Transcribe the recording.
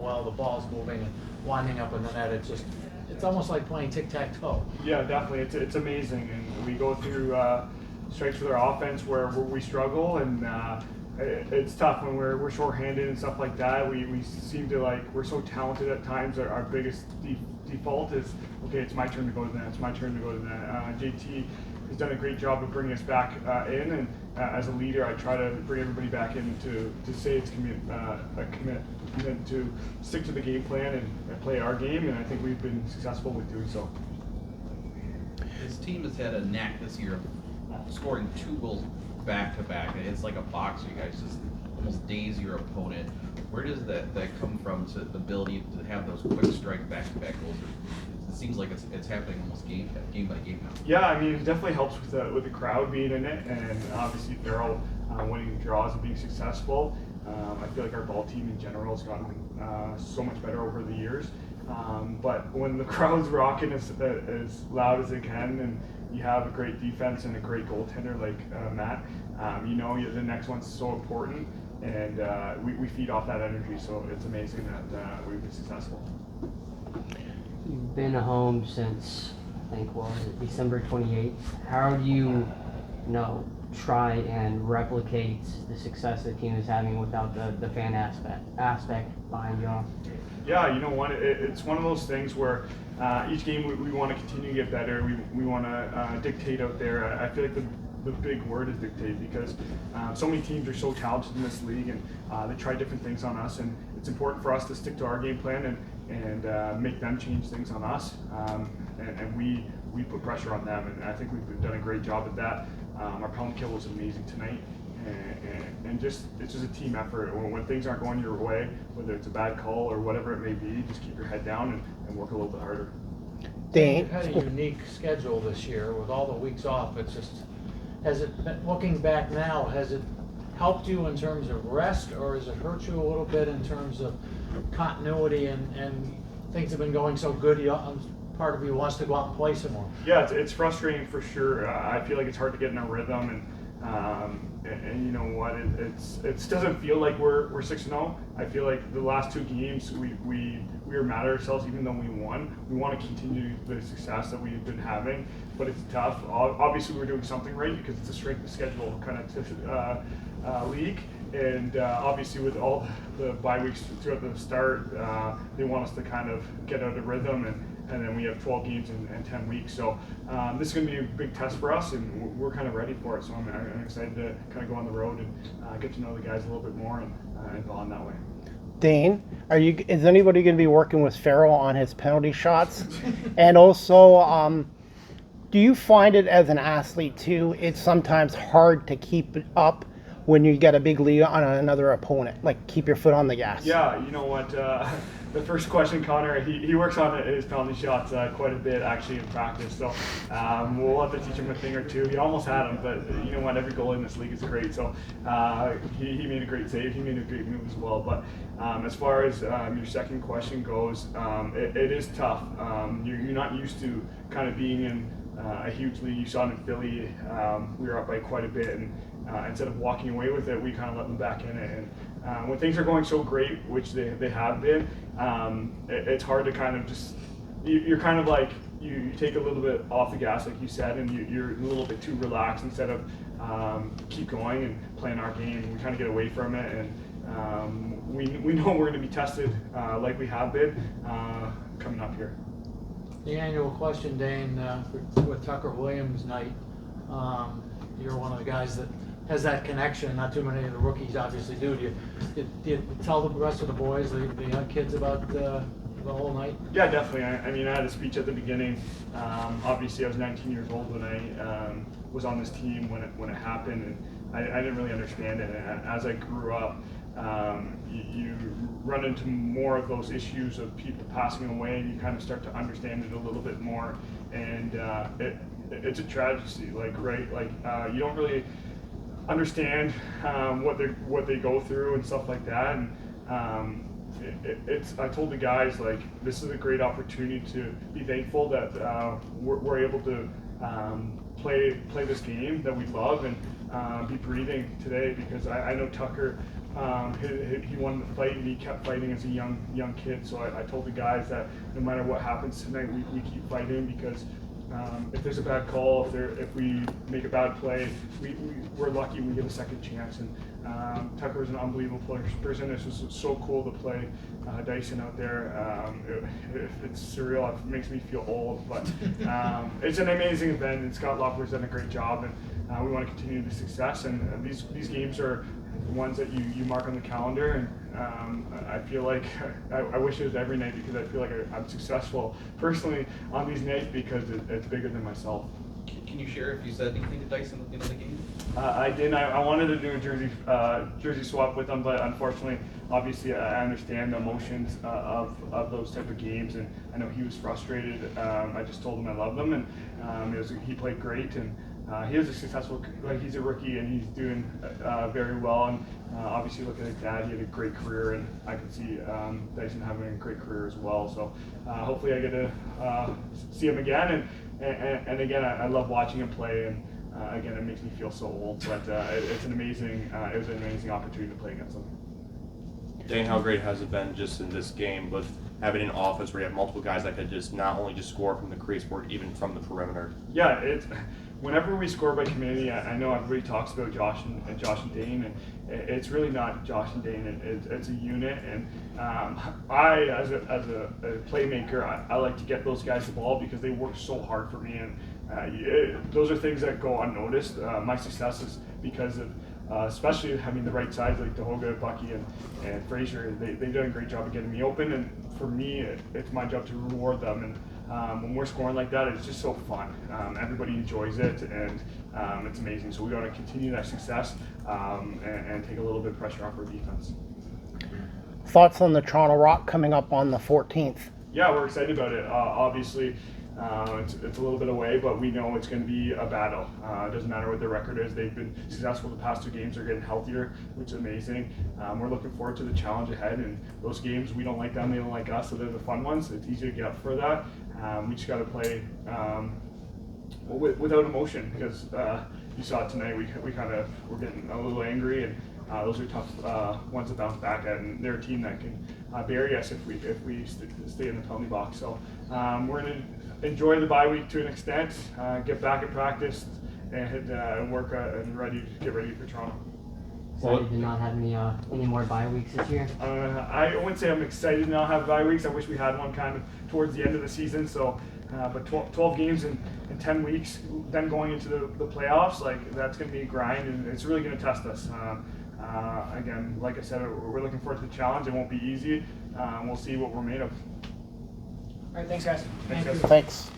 while the ball's moving and winding up in the net. It's almost like playing tic-tac-toe. Yeah, definitely. It's amazing, and we go through strikes with our offense where we struggle, and it's tough when we're shorthanded and stuff like that. We seem to we're so talented at times. Our biggest default is, okay, it's my turn to go to the net. It's my turn to go to the net. JT has done a great job of bringing us back in, and as a leader, I try to bring everybody back in to say it's a commitment to stick to the game plan and play our game, and I think we've been successful with doing so. His team has had a knack this year of scoring 2 goals back to back. It's like a boxer. You guys just almost daze your opponent. Where does that come from, to the ability to have those quick strike back to back goals? It seems like it's happening almost game by game now. Yeah, I mean, it definitely helps with the crowd being in it, and obviously Farrell winning draws and being successful. I feel like our ball team in general has gotten so much better over the years. But when the crowd's rocking as loud as they can, and you have a great defense and a great goaltender like Matt, the next one's so important, and we feed off that energy. So it's amazing that we've been successful. You've been home since, I think, December 28th. How do you try and replicate the success the team is having without the fan aspect behind you all? Yeah, you know what? It's one of those things where each game we want to continue to get better. We want to dictate out there. I feel like the big word is dictate, because so many teams are so talented in this league, and they try different things on us, and it's important for us to stick to our game plan and make them change things on us, and we put pressure on them, and I think we've done a great job at that. Our penalty kill was amazing tonight, and it's just a team effort. When things aren't going your way, whether it's a bad call or whatever it may be, just keep your head down and work a little bit harder. Dane, you've had a unique schedule this year with all the weeks off. Looking back now, has it helped you in terms of rest, or has it hurt you a little bit in terms of continuity, and things have been going so good, part of you wants to go out and play some more? Yeah, it's frustrating for sure. I feel like it's hard to get in a rhythm, and you know what? It doesn't feel like we're 6-0. I feel like the last 2 games we were mad at ourselves, even though we won. We want to continue the success that we've been having, but it's tough. Obviously, we're doing something right, because it's a strength of schedule kind of league. And obviously, with all the bye weeks throughout the start, they want us to kind of get out of rhythm, and then we have 12 games in 10 weeks. So this is going to be a big test for us, and we're kind of ready for it. So I'm excited to kind of go on the road and get to know the guys a little bit more and bond that way. Dane, is anybody going to be working with Farrell on his penalty shots? And also, do you find it as an athlete too, it's sometimes hard to keep it up when you get a big lead on another opponent, like keep your foot on the gas? Yeah, you know what? The first question, Connor, he works on his penalty shots quite a bit actually in practice, so we'll have to teach him a thing or two. He almost had him, but you know what? Every goal in this league is great, so he made a great save. He made a great move as well. But as far as your second question goes, it is tough. You're not used to kind of being in a huge league. You saw it in Philly. We were up by quite a bit, and instead of walking away with it, we kind of let them back in it. And when things are going so great, which they have been, it's hard to kind of just, you're kind of like, you take a little bit off the gas, like you said, and you're a little bit too relaxed instead of keep going and playing our game. We kind of get away from it, and we know we're going to be tested like we have been coming up here. The annual question, Dane, with Tucker Williams night, you're one of the guys that has that connection. Not too many of the rookies obviously do. Do you tell the rest of the boys, the young kids, about the whole night? Yeah, definitely. I mean, I had a speech at the beginning. Obviously, I was 19 years old when I was on this team when it happened, and I didn't really understand it. And as I grew up, you run into more of those issues of people passing away, and you kind of start to understand it a little bit more. And it's a tragedy, you don't really understand what they go through and stuff like that. And I told the guys, this is a great opportunity to be thankful that we're able to play this game that we love and be breathing today, because I know Tucker He wanted to fight, and he kept fighting as a young kid. So I told the guys that no matter what happens tonight, we keep fighting, because if there's a bad call, if we make a bad play, we're lucky we get a second chance. And Tucker's an unbelievable person. It's just so cool to play Dyson out there. It's surreal. It makes me feel old, but it's an amazing event, and Scott Loeffler's done a great job, and we want to continue the success. And these games are the ones that you mark on the calendar, and I feel like I wish it was every night, because I feel like I'm successful personally on these nights, because it's bigger than myself. Can you share if you said anything to Dyson in the game? I didn't. I wanted to do a jersey swap with him, but unfortunately, obviously, I understand the emotions of those type of games, and I know he was frustrated. I just told him I love him, and he played great, and he was a successful. He's a rookie, and he's doing very well. And obviously, looking at his dad, he had a great career, and I can see Dyson having a great career as well. So hopefully, I get to see him again, and again, I love watching him play, and again, it makes me feel so old, but it's an amazing. It was an amazing opportunity to play against him. Dane, how great has it been just in this game with having an offense where you have multiple guys that could just not only just score from the crease, but even from the perimeter? Yeah, whenever we score by committee, I know everybody talks about Josh and Dane, and it's really not Josh and Dane. It's a unit, and I, as a playmaker, I like to get those guys the ball, because they work so hard for me, and those are things that go unnoticed. My success is because of especially having the right sides like Dahoga, Bucky, and Frazier. They've done a great job of getting me open, and for me, it's my job to reward them. And when we're scoring like that, it's just so fun. Everybody enjoys it, and it's amazing. So we want to continue that success and take a little bit of pressure off our defense. Thoughts on the Toronto Rock coming up on the 14th? Yeah, we're excited about it. Obviously, it's a little bit away, but we know it's going to be a battle. It doesn't matter what their record is. They've been successful the past 2 games. They're getting healthier, which is amazing. We're looking forward to the challenge ahead, and those games, we don't like them, they don't like us, so they're the fun ones. It's easy to get up for that. We just got to play without emotion, because you saw it tonight. We kind of were getting a little angry, and those are tough ones to bounce back at, and they're a team that can bury us if we stay in the penalty box. So we're going to enjoy the bye week to an extent, get back at practice, and work and get ready for Toronto. Excited to not have any more bye weeks this year? I wouldn't say I'm excited to not have bye weeks. I wish we had one kind of towards the end of the season. So, but 12 games in 10 weeks, then going into the playoffs, like that's going to be a grind, and it's really going to test us. Again, like I said, we're looking forward to the challenge. It won't be easy. We'll see what we're made of. All right, thanks, guys. Thanks, guys. Thanks.